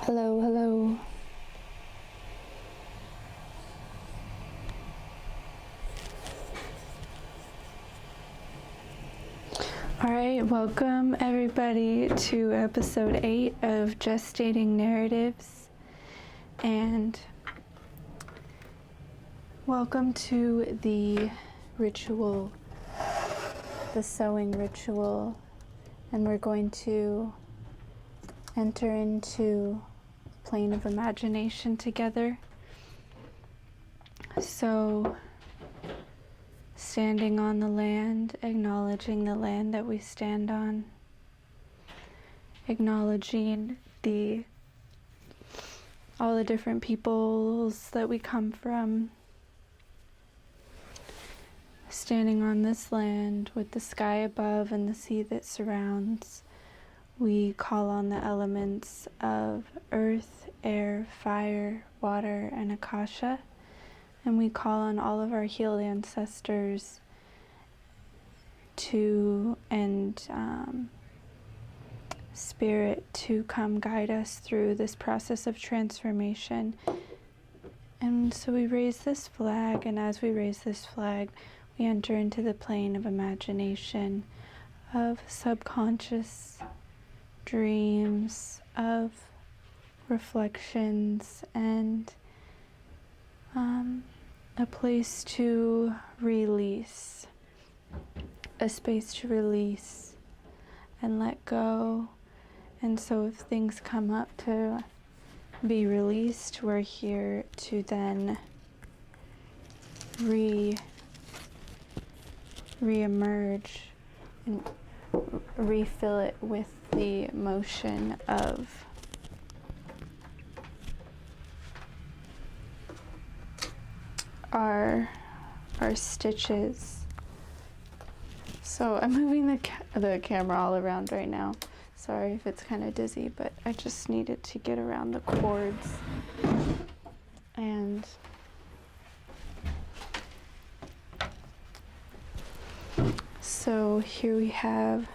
Hello, hello. All right, welcome everybody to episode 8 of Gestating Narratives, and welcome to the ritual, the sewing ritual, and we're going to enter into a plane of imagination together. So, standing on the land, acknowledging the land that we stand on, acknowledging all the different peoples that we come from, standing on this land with the sky above and the sea that surrounds. We call on the elements of earth, air, fire, water, and akasha. And we call on all of our healed ancestors and spirit to come guide us through this process of transformation. And so we raise this flag, and as we raise this flag, we enter into the plane of imagination, of subconscious dreams, of reflections, and a place to release, a space to release and let go. And so if things come up to be released, we're here to then re-emerge and refill it with the motion of our stitches. So I'm moving the camera all around right now. Sorry if it's kind of dizzy, but I just needed to get around the cords. And so here we have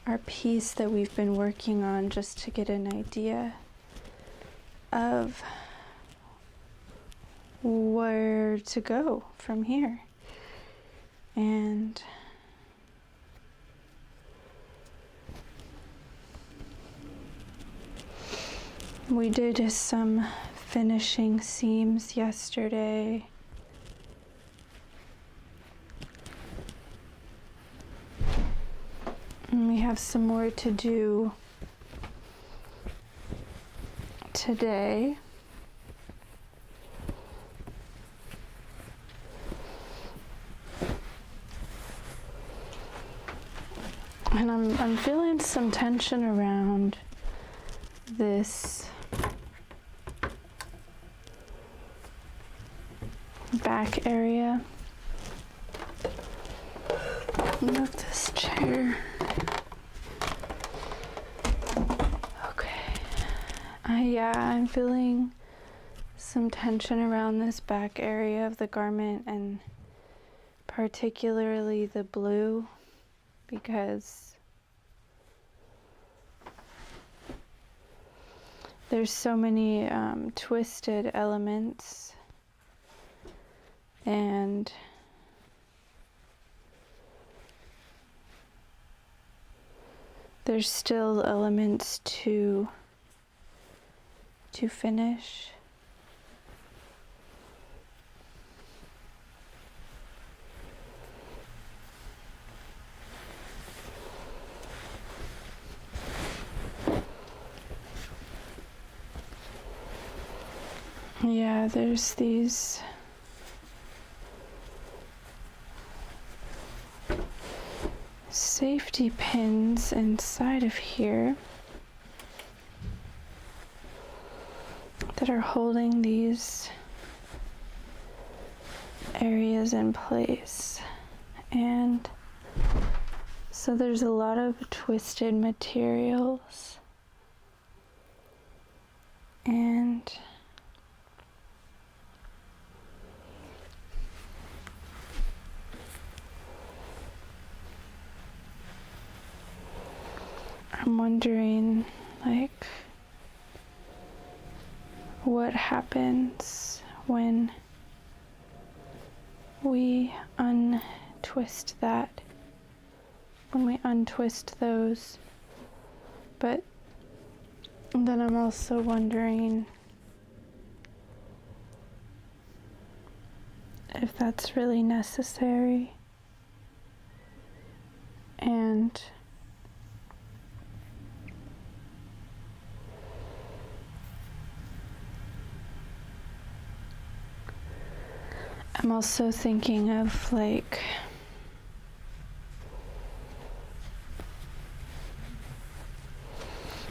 our piece that we've been working on, just to get an idea of where to go from here. And we did some finishing seams yesterday. And we have some more to do today. And I'm feeling some tension around this back area. Move this chair. Okay. I'm feeling some tension around this back area of the garment, and particularly the blue, because there's so many twisted elements, and there's still elements to finish. Yeah, there's these safety pins inside of here that are holding these areas in place. And so there's a lot of twisted materials, and I'm wondering, like, what happens when we untwist that, when we untwist those. But then I'm also wondering if that's really necessary. And I'm also thinking of like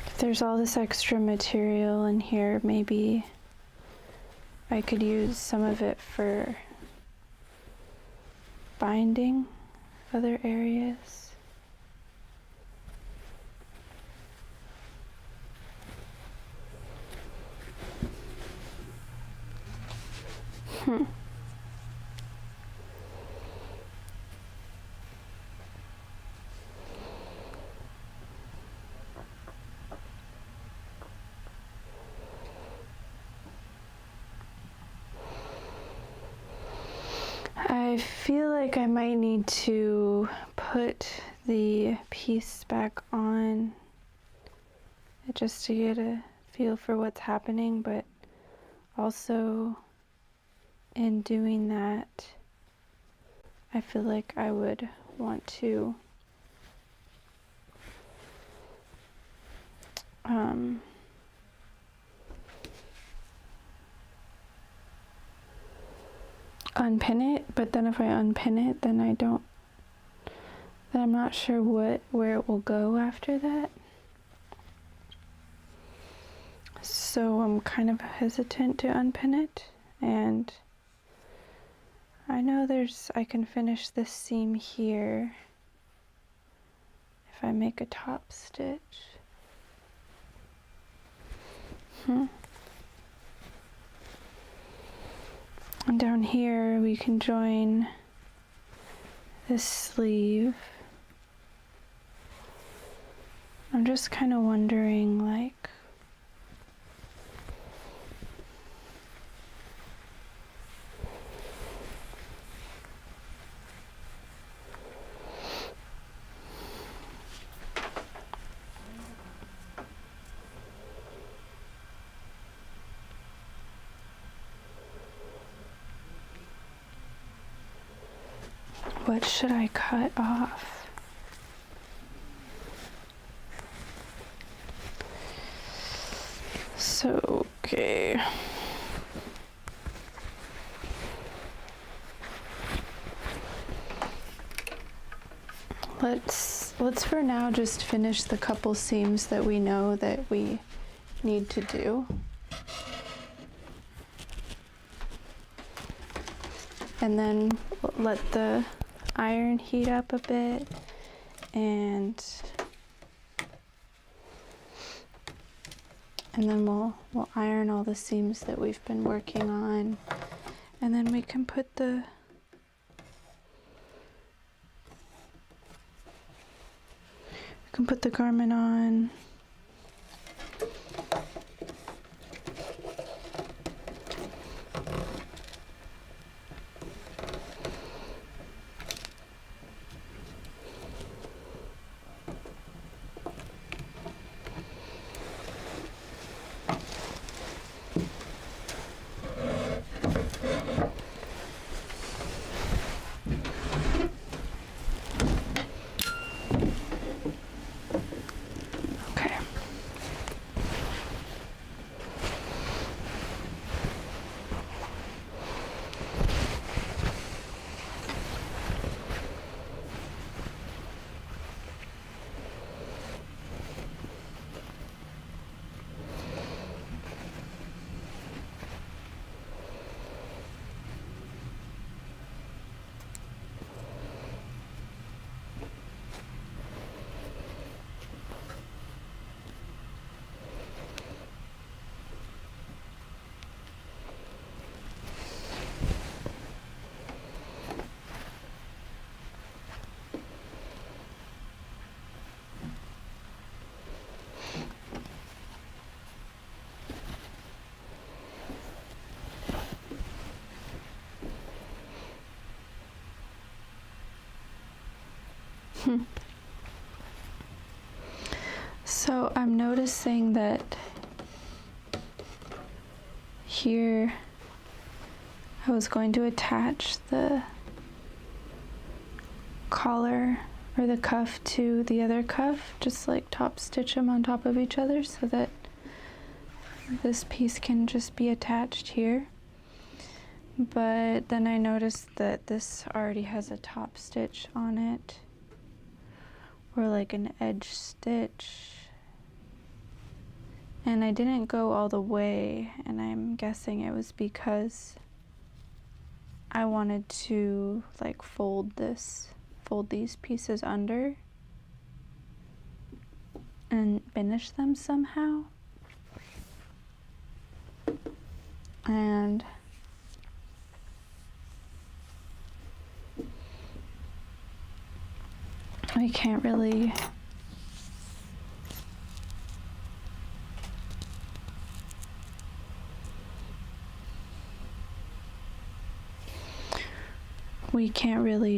if there's all this extra material in here, maybe I could use some of it for binding other areas. I feel like I might need to put the piece back on just to get a feel for what's happening, but also in doing that, I feel like I would want to unpin it, but then if I unpin it, then I'm not sure where it will go after that. So I'm kind of hesitant to unpin it, and I know I can finish this seam here if I make a top stitch. And down here we can join this sleeve. I'm just kind of wondering, like, what should I cut off? So, okay. Let's for now just finish the couple seams that we know that we need to do. And then let the iron heat up a bit, and then we'll iron all the seams that we've been working on, and then we can put the garment on. Okay. So I'm noticing that here I was going to attach the collar or the cuff to the other cuff, just like top stitch them on top of each other so that this piece can just be attached here. But then I noticed that this already has a top stitch on it, or like an edge stitch. And I didn't go all the way, and I'm guessing it was because I wanted to like fold these pieces under and finish them somehow. And we can't really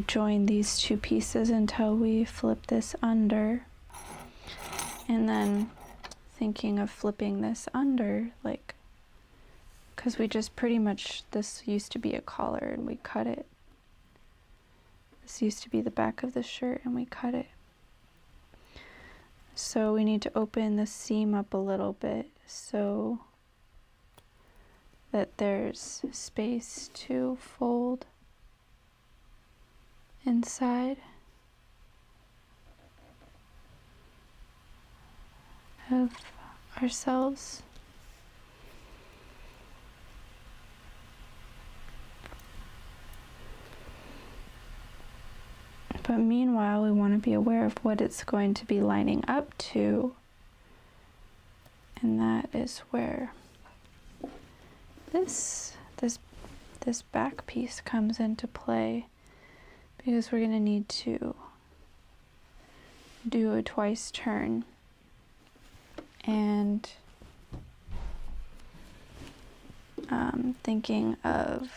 join these two pieces until we flip this under. And then thinking of flipping this under, like, because we just pretty much, this used to be a collar and we cut it. This used to be the back of the shirt and we cut it. So we need to open the seam up a little bit so that there's space to fold inside of ourselves. But meanwhile, we want to be aware of what it's going to be lining up to. And that is where this back piece comes into play, because we're going to need to do a twice turn. And thinking of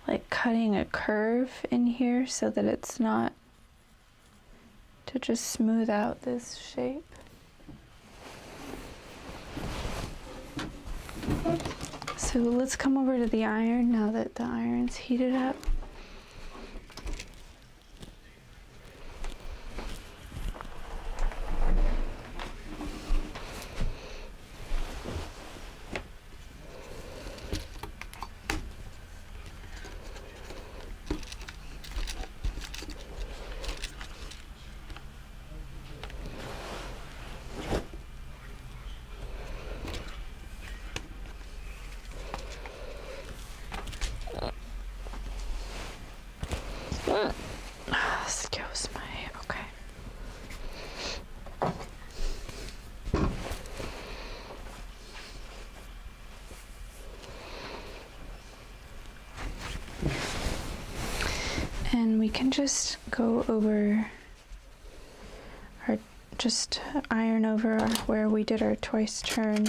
like cutting a curve in here so that it's not, to just smooth out this shape. So let's come over to the iron now that the iron's heated up. Excuse me, okay. And we can just go over just iron over where we did our twice turn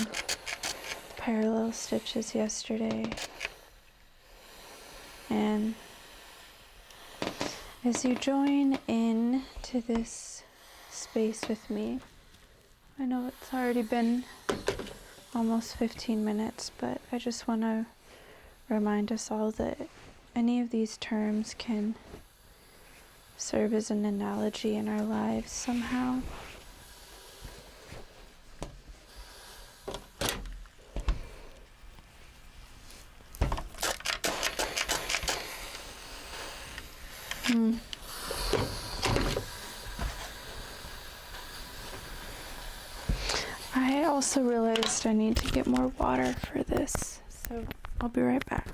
parallel stitches yesterday. And as you join in to this space with me, I know it's already been almost 15 minutes, but I just want to remind us all that any of these terms can serve as an analogy in our lives somehow. I also realized I need to get more water for this, so I'll be right back.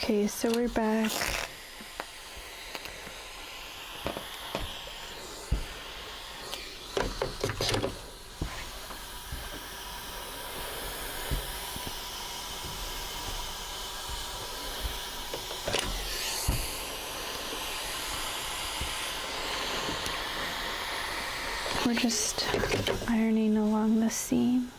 Okay, so we're back. We're just ironing along the seam.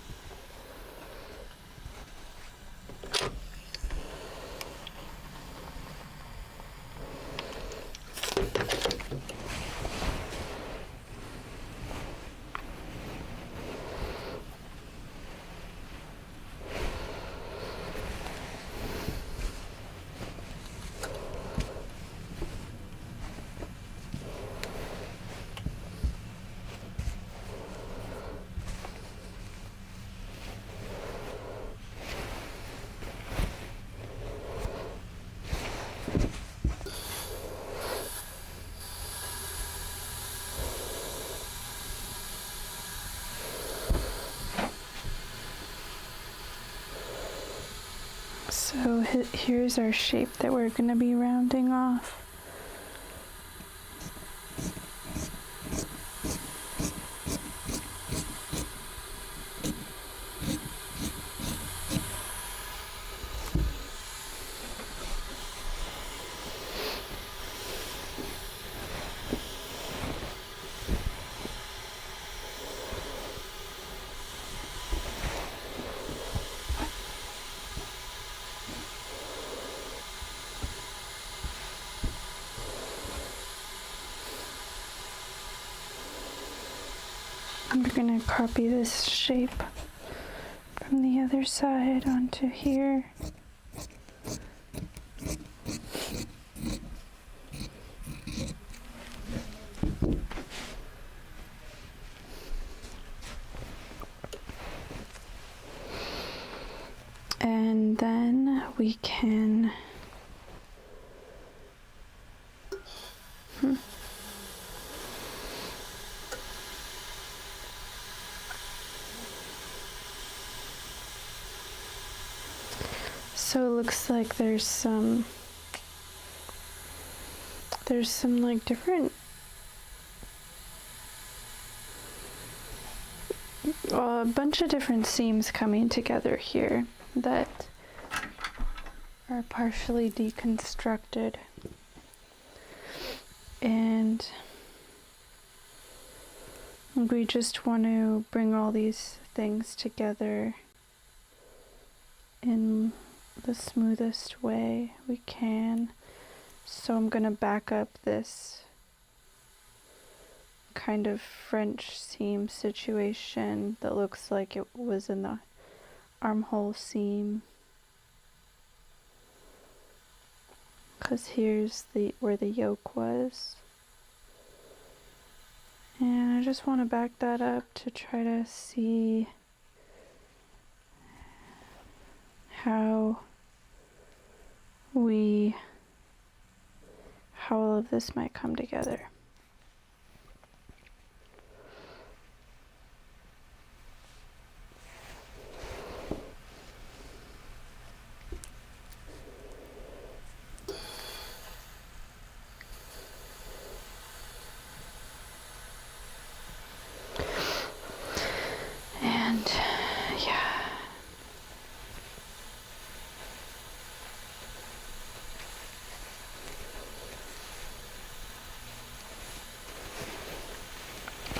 So here's our shape that we're going to be rounding off. I'm going to copy this shape from the other side onto here. And then we can So it looks like there's some like different a bunch of different seams coming together here that are partially deconstructed, and we just want to bring all these things together in the smoothest way we can. So I'm going to back up this kind of French seam situation that looks like it was in the armhole seam, because here's where the yoke was, and I just want to back that up to try to see how all of this might come together. And yeah.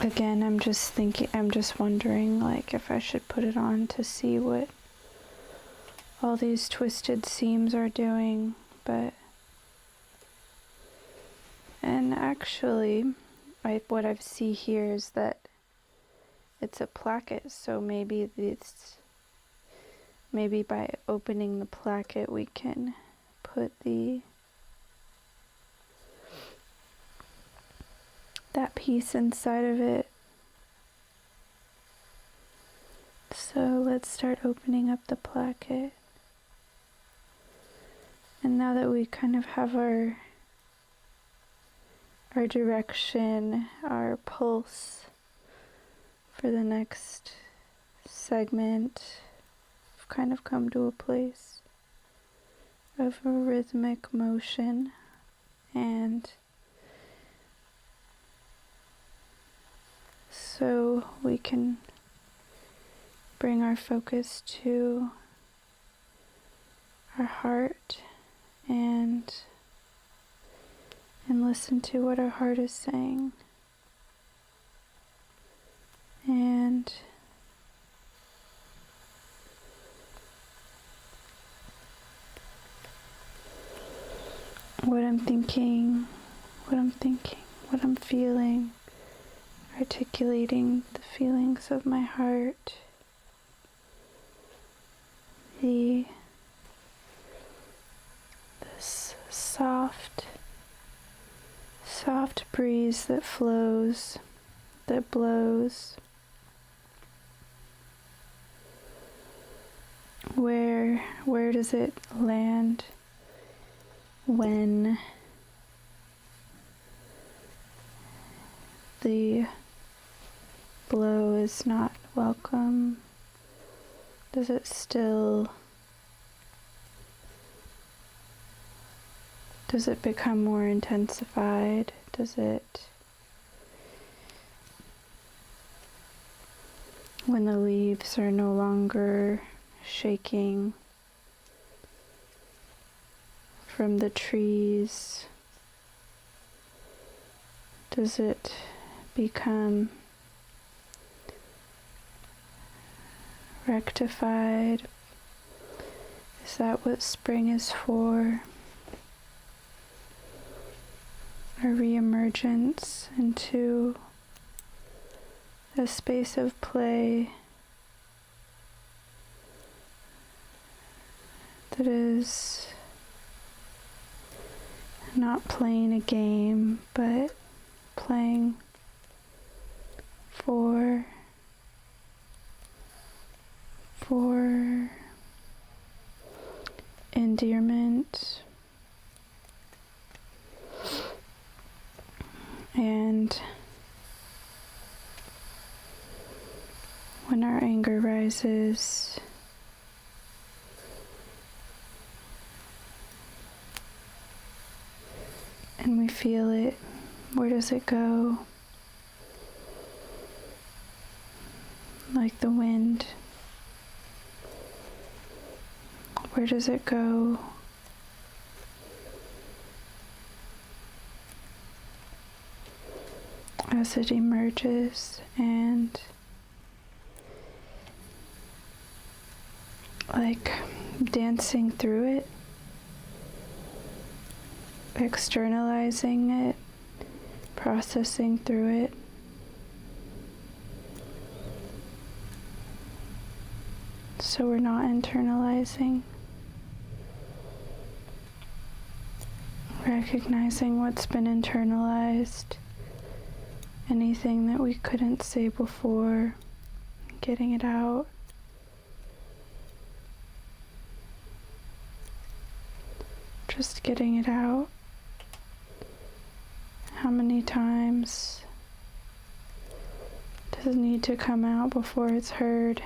Again, I'm just wondering like if I should put it on to see what all these twisted seams are doing, and actually what I see here is that it's a placket, so maybe by opening the placket we can put that piece inside of it. So let's start opening up the placket. And now that we kind of have our direction, our pulse for the next segment, we've kind of come to a place of a rhythmic motion, and so we can bring our focus to our heart and listen to what our heart is saying. And what I'm thinking, what I'm feeling, articulating the feelings of my heart, this soft breeze that flows, that blows. Where does it land when the blow is not welcome? Does it become more intensified? Does it, when the leaves are no longer shaking from the trees, does it become rectified? Is that what spring is for? A re-emergence into a space of play that is not playing a game, but playing for endearment. And when our anger rises, and we feel it, where does it go? Like the wind. Where does it go? As it emerges, and like dancing through it, externalizing it, processing through it. So we're not internalizing, recognizing what's been internalized, anything that we couldn't say before, getting it out. Just getting it out. How many times does it need to come out before it's heard?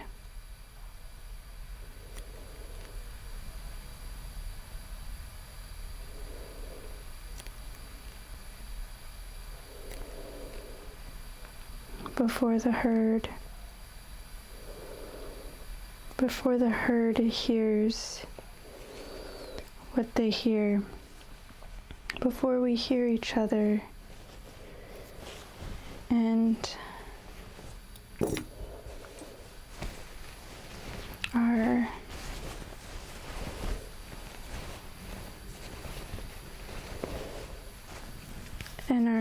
Before the herd hears what they hear, before we hear each other and our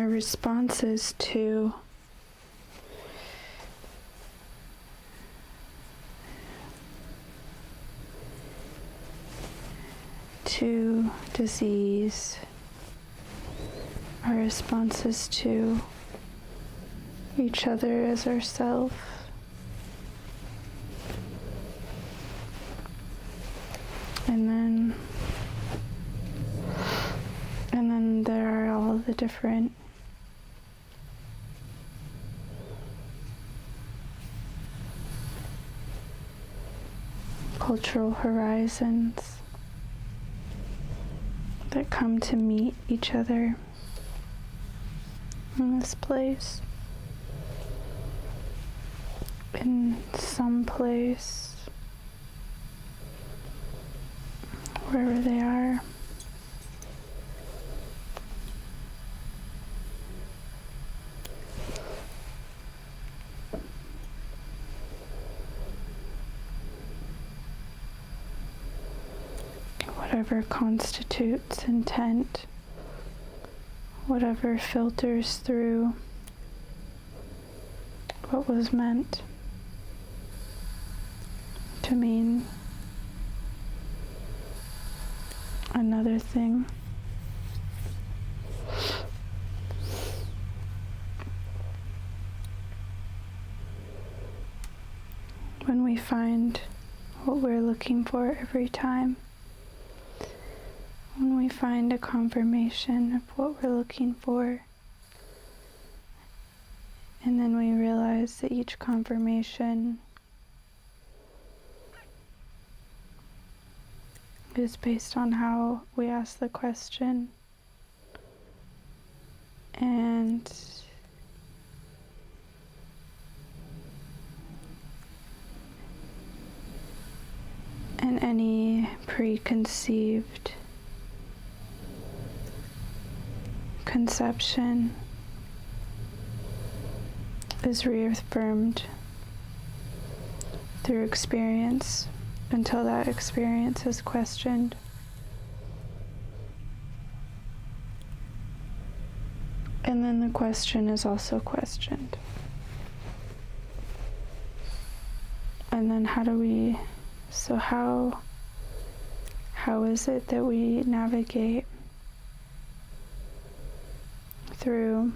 responses to disease, our responses to each other as ourself. And then there are all the different cultural horizons that come to meet each other in this place, in some place, wherever they are. Whatever constitutes intent, whatever filters through what was meant to mean another thing. When we find what we're looking for every time, when we find a confirmation of what we're looking for, and then we realize that each confirmation is based on how we ask the question, and any preconceived conception is reaffirmed through experience until that experience is questioned. And then the question is also questioned. And then how is it that we navigate through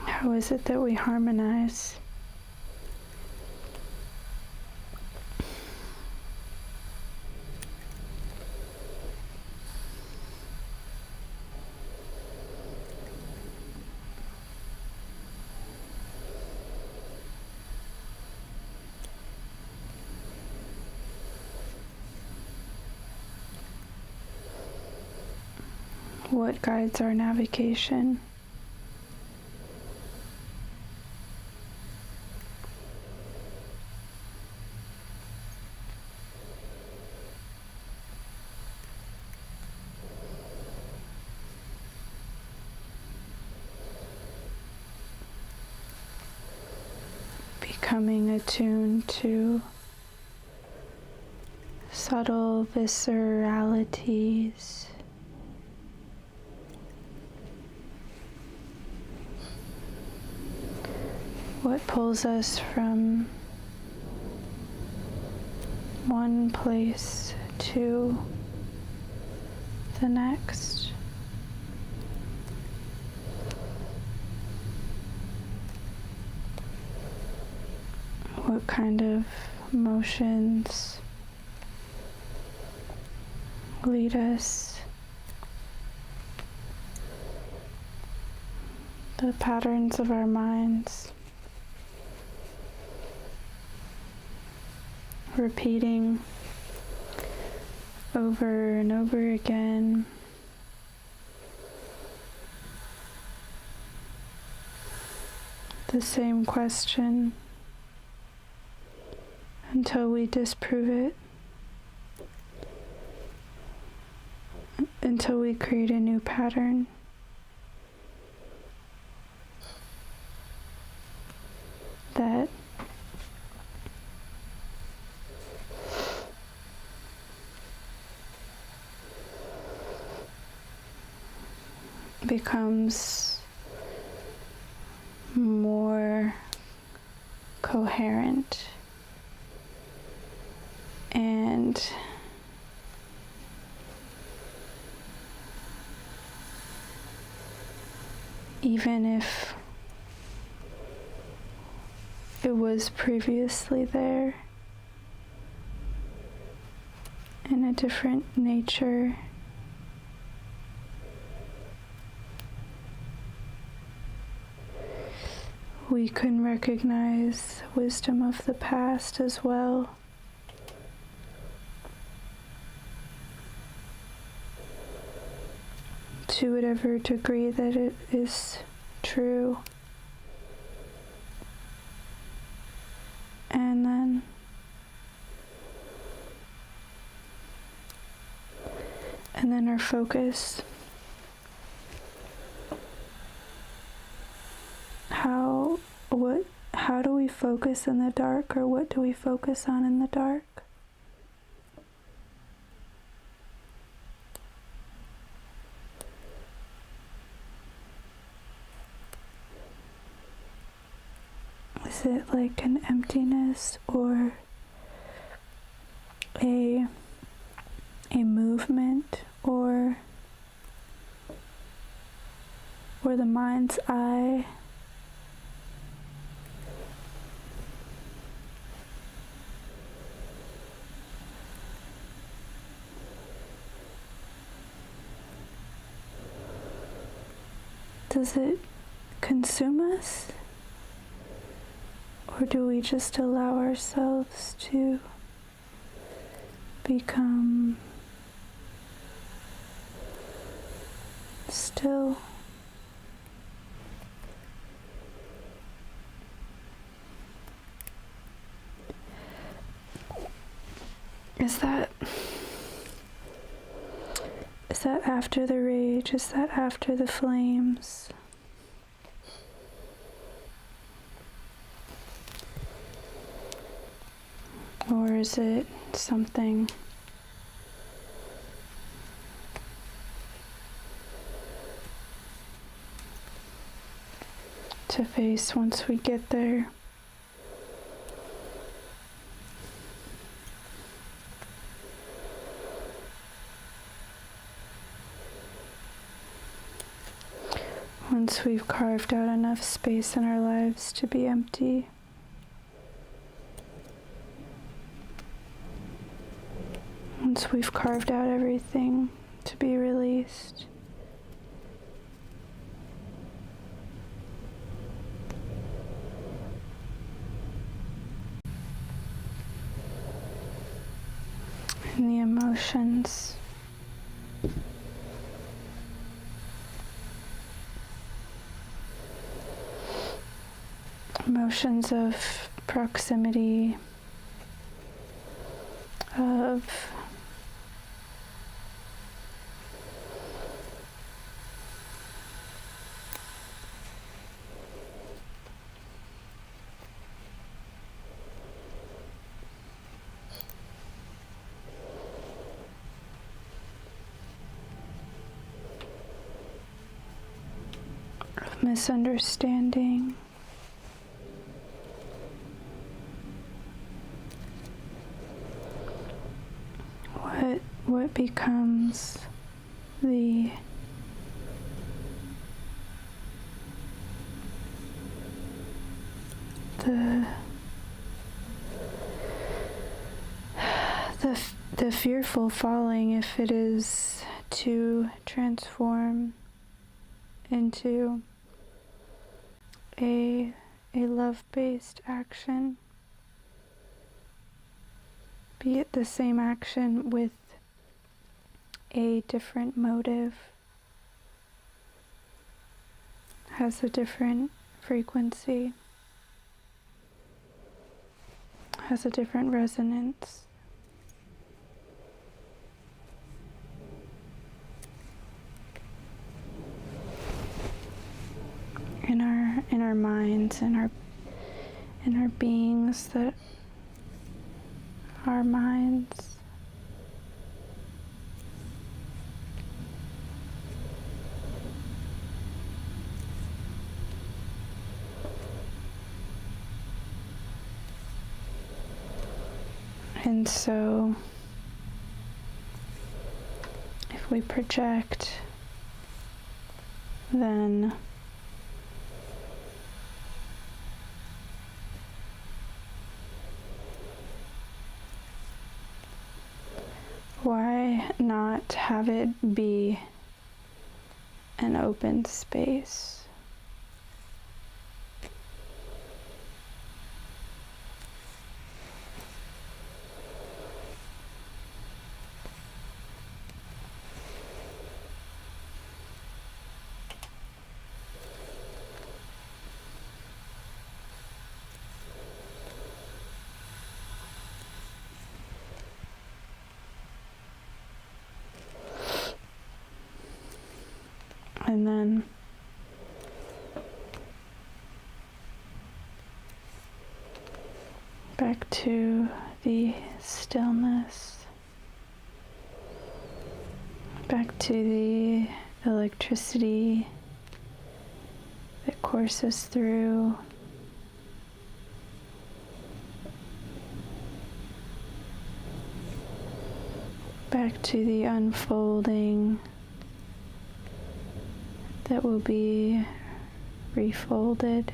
how is it that we harmonize? What guides our navigation? Becoming attuned to subtle visceralities, what pulls us from one place to the next. What kind of motions lead us? The patterns of our minds, repeating over and over again, the same question until we disprove it, until we create a new pattern. That becomes more coherent and even if it was previously there in a different nature, we can recognize wisdom of the past as well. To whatever degree that it is true. And then our focus. How do we focus in the dark, or what do we focus on in the dark? Is it like an emptiness or a movement or the mind's eye? Does it consume us? Or do we just allow ourselves to become still? Is that after the rage? Is that after the flames? Or is it something to face once we get there? Once we've carved out enough space in our lives to be empty. Once we've carved out everything to be released. And the emotions. Emotions of proximity, of misunderstanding. What becomes the fearful falling, if it is to transform into a love-based action, be it the same action with a different motive, has a different frequency, has a different resonance. In our minds, in our beings, that our minds and so if we project, then why not have it be an open space? And then back to the stillness, back to the electricity that courses through. Back to the unfolding that will be refolded.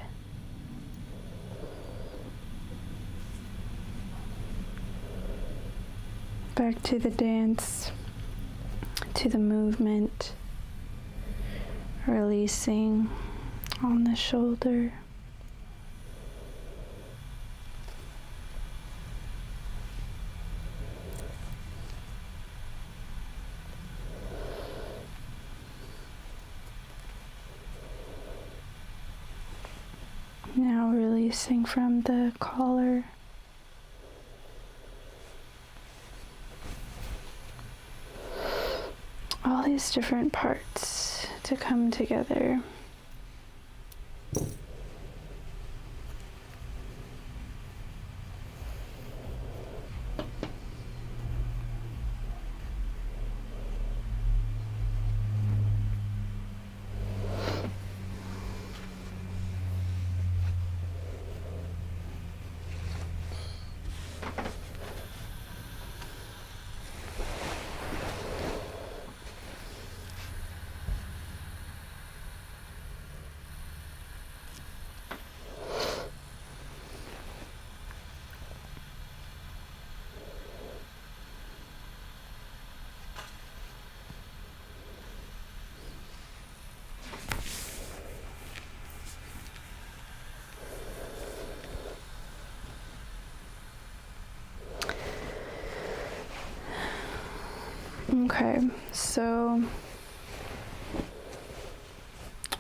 Back to the dance, to the movement, releasing on the shoulder. Now releasing from the collar. All these different parts to come together. Okay, so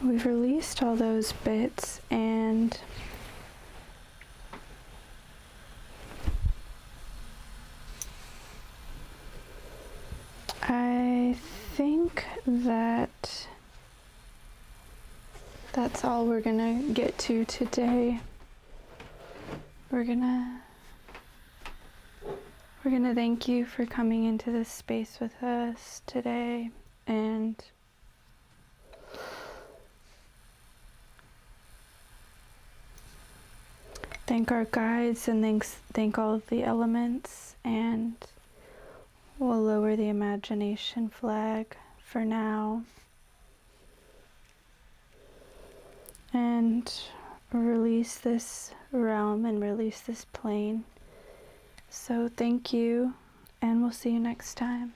we've released all those bits, and I think that that's all we're gonna get to today. We're gonna thank you for coming into this space with us today, and thank our guides, and thank all of the elements, and we'll lower the imagination flag for now and release this realm and release this plane. So thank you, and we'll see you next time.